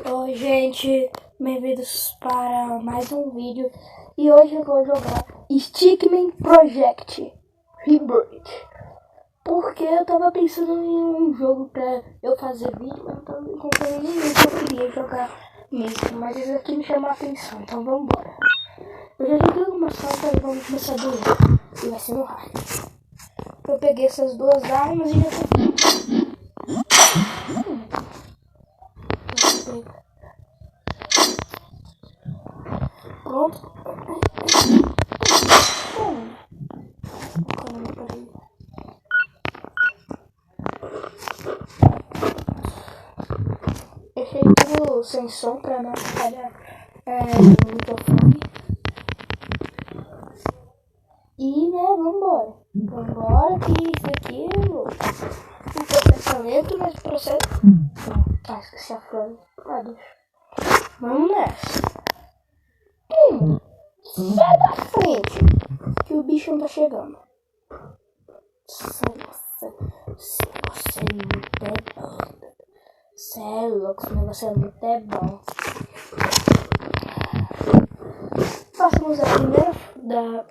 Oi gente, bem-vindos para mais um vídeo. E hoje eu vou jogar Stickman Project Rebirth, porque eu tava pensando em um jogo pra eu fazer vídeo, mas eu tava encontrando ninguém que eu queria jogar mesmo. Mas esse aqui me chamou a atenção, então vamos embora. Eu já joguei algumas só e vamos começar do zero. E vai ser no hard. Eu peguei essas duas armas e já tô... Pronto. Deixei tudo sem som pra não atrapalhar o microfone. E vambora. Vambora que isso aqui o processo é lento, mas o processo... Ah, esqueci a frase. Deixa. Vamos nessa. Sai da frente, que o bicho não tá chegando. Você é muito bom. Você é louco, esse negócio é muito bom. Passamos a primeira da...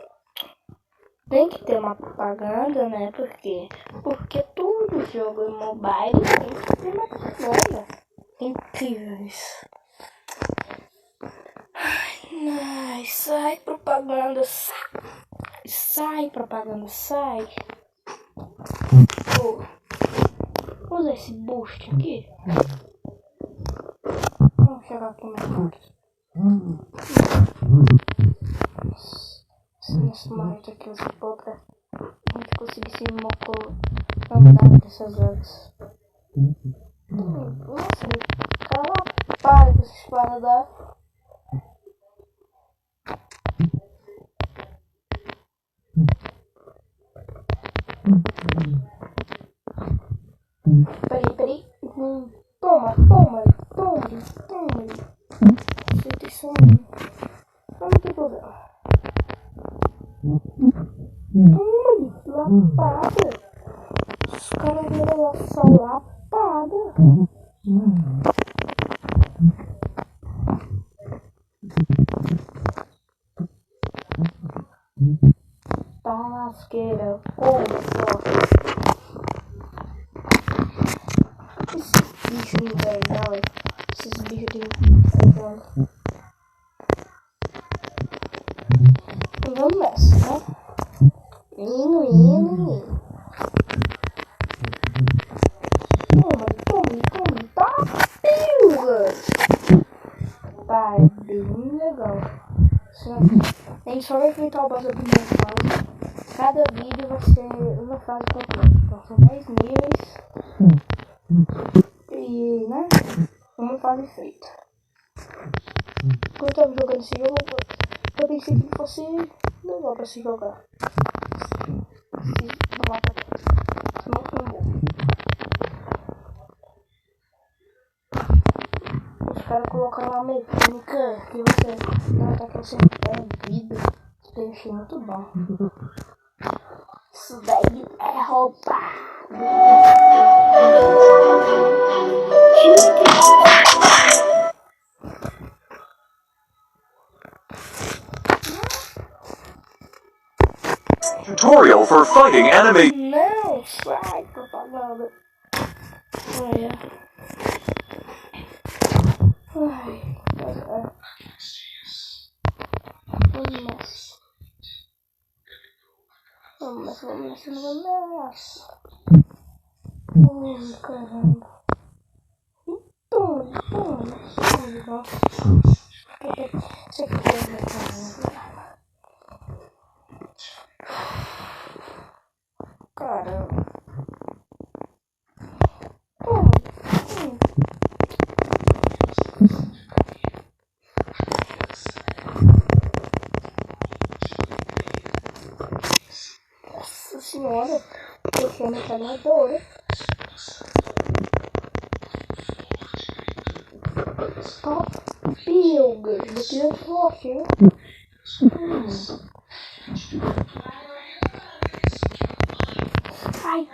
Tem que ter uma propaganda, né? Porque todo jogo mobile tem que ter uma propaganda. Incrível isso. Ai, sai propaganda, sai propaganda, sai. Vou usar esse boost aqui. Vamos chegar aqui mais forte. Nesse momento aqui eu vou pra a gente conseguir se andar dessas horas. Nossa, cara, para com essa espada da... Peraí. Toma. Aceita isso aí. Não tem problema. Lapada. Os caras viram lá só lapada. Tá lasqueira. Esses bichos invernal. Esses bichos de invernal. Vamos nessa, né? Indo. Toma, tá? Tá, é bem legal. A gente só vai enfrentar o boss da primeira fase. Cada vídeo vai ser uma fase completa. Então são 10 níveis. E, né? Uma fase feita. Quando eu tava jogando esse jogo, eu pensei que fosse legal pra se jogar. Senão foi bom. Os caras colocaram uma mecânica que você não ataca, você perde vida. Isso eu achei muito bom. Isso daí é roupa. Tutorial for fighting anime. Não, sai propaganda. Vamos nessa. Caramba. Toma. Isso aqui é caramba. Nossa senhora, deixei a metralhadora. Top Pilgrim, daqui é forte, hein? Ai,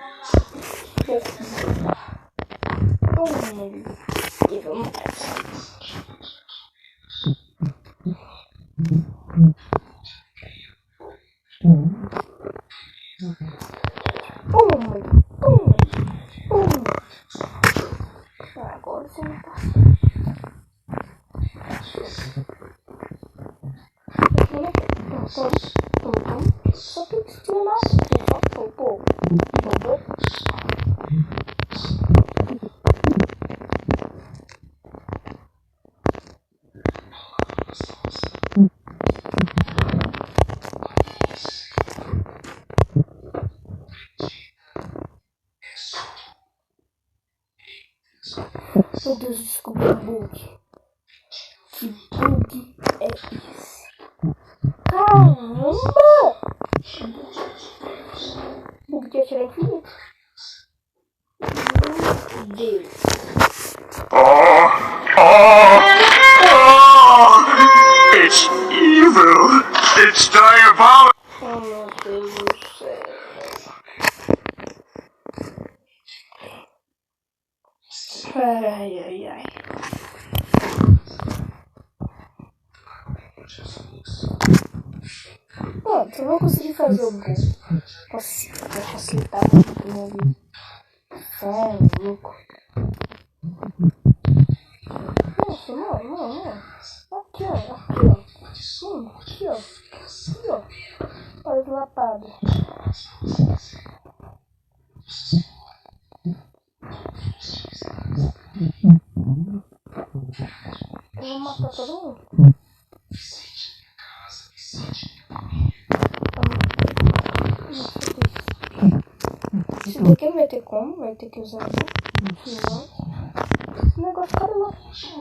toma ele. E vamos nessa. você não passa. Só tem que estimular. Pô. Meu Deus, descobri um bug. Que bug é esse? Caramba! Bug de atirar infinito. Meu Deus. It's evil. It's diabolical. Oh, meu Deus do céu. Ai. Pronto, eu vou conseguir fazer o gol. Vou facilitar muito pra minha vida. É louco. Nossa, não. Aqui, ó. Olha o lapado. Eu vou matar todo mundo. Isso daqui não vai ter como, vai ter que usar esse negócio, cara, lá.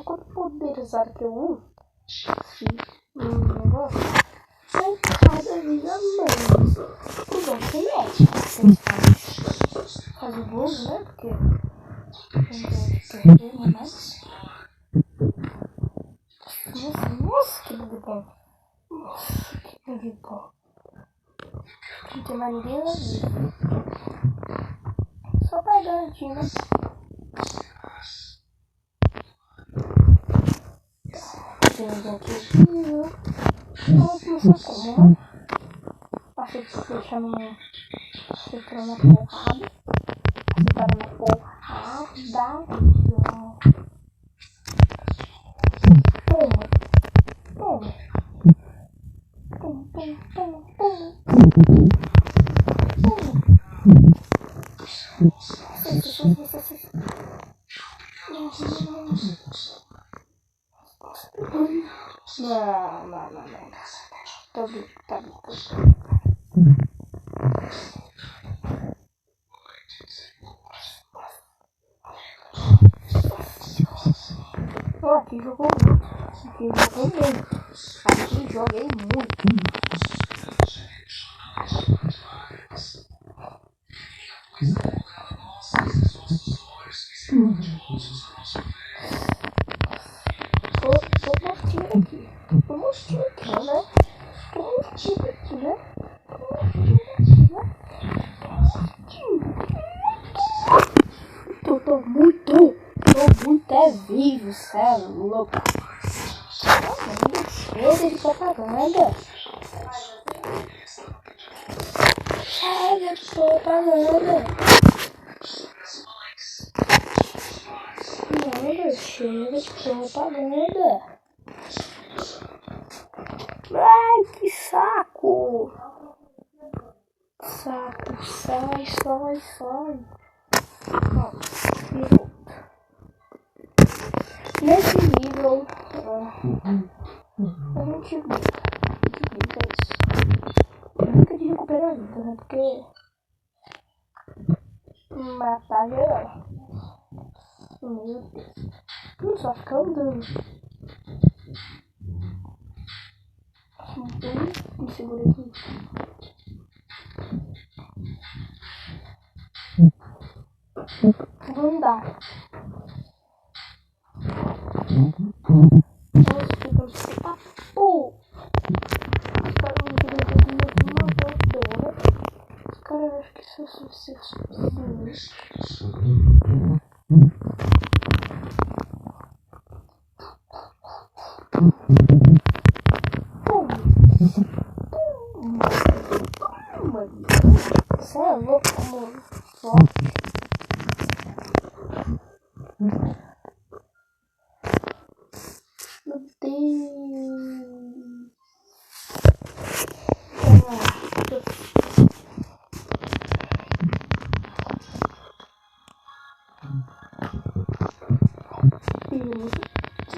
Quanto poderizar que eu uso, negócio, sai cada vez a mais. O bom que faz o bolo, né? Porque não pode perder, né? Mas nossa, que bug bom. Não tem mais ninguém na vida. Só pra garantir, né? Tem ninguém aqui. Vamos começar como, né? Achei que você deixa no... Você tá na porrada. Você para na porrada. Toma. Não. Tá bem. Aqui jogou muito. Aqui joguei muito. Tô mostrando aqui, né? Tô muito vivo, cê é louco. Chega de propaganda. Chega de propaganda. Ai, que saco. Sai. Ó, virou. Nesse nível, a gente brinca isso. Brinca de recuperar a vida, né? Porque matar geral. Meu Deus. Não só ficar andando. Me segura aqui. Vou andar. Cara, acho que isso é suficiente. Você é louco, mano.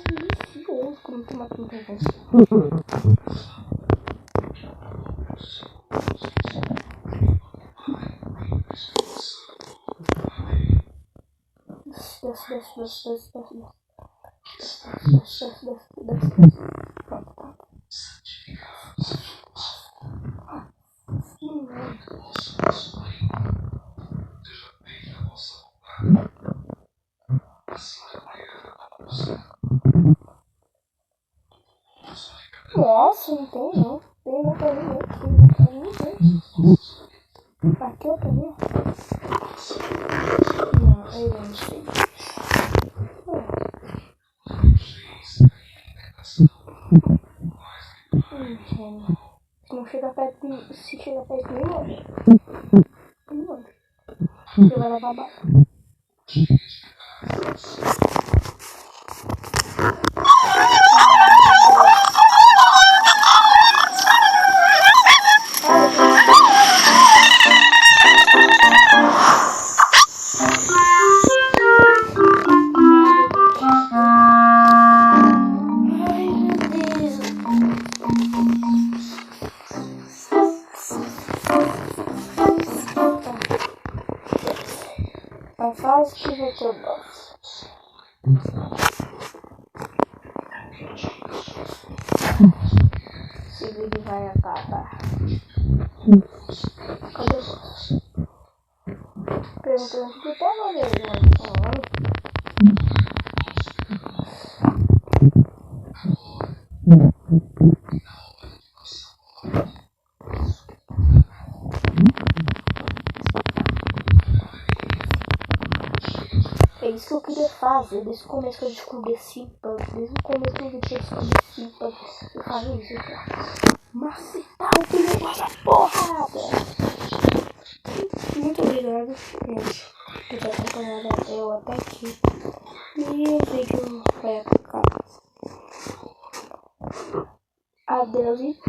Delicioso como tomar muita vez. Desce. Pronto, tá. Nossa, não tem não. Tem uma caminha aqui, uma caminha. Aqui é o caminho. Não, eu não sei. Não chega perto de... Se chega perto de mim, longe. Você vai levar bala. Não faz que já te gosto. Esse vídeo vai acabar. Cadê o boss? Perguntando se tá na vergonha. É isso que eu queria fazer, desde o começo que eu descobri esse bug, desde o começo que eu descobri esse bug, eu falei isso pra macetar o filho dessa porrada. Muito obrigado, gente, por ter acompanhado eu até aqui. E o vídeo vai acabar. Adeus e